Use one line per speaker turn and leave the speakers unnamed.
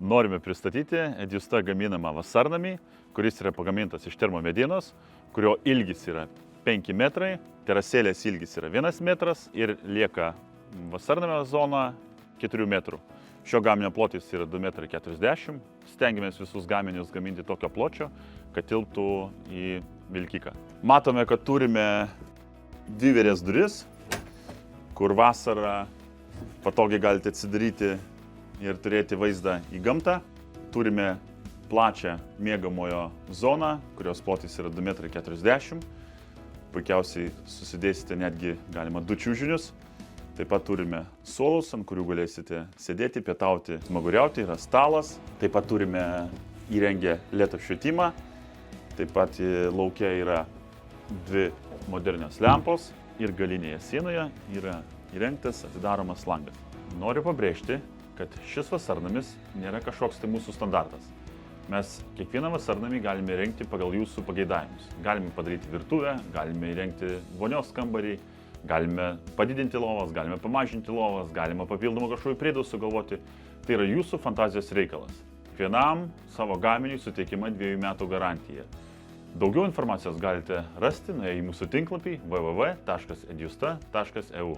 Norime pristatyti Edjusta gaminamą vasarnamį, kuris yra pagamintas iš termomedienos, kurio ilgis yra 5 metrai, terasėlės ilgis yra 1 metras ir lieka vasarnamio zona 4 metrų. Šio gaminio plotis yra 2,40 m. Stengiamės visus gaminius gaminti tokio pločio, kad tilptų į vilkiką. Matome, kad turime dviverės duris, kur vasarą patogiai galite atsidaryti ir turėti vaizdą į gamtą. Turime plačią miegamojo zoną, kurios plotis yra 2,40 m. Puikiausiai susidėsite netgi galima 2 čiužinius. Taip pat turime suolus, ant kurių galėsite sėdėti, pietauti, smaguriauti, yra stalas. Taip pat turime įrengę LED apšvietimą. Taip pat lauke yra 2 modernios lempos ir galinėje sienoje yra įrengtas atidaromas langas. Noriu pabrėžti, kad šis vasarnamis nėra kažkoks tai mūsų standartas. Mes kiekvieną vasarnamį galime įrengti pagal jūsų pageidavimus. Galime padaryti virtuvę, galime įrengti vonios kambarį, galime padidinti lovas, galime pamažinti lovas, galima papildomų kažkokių priedų sugalvoti. Tai yra jūsų fantazijos reikalas. Vienam savo gaminiui suteikiama 2 metų garantija. Daugiau informacijos galite rasti nuėję į mūsų tinklapį www.edjusta.eu.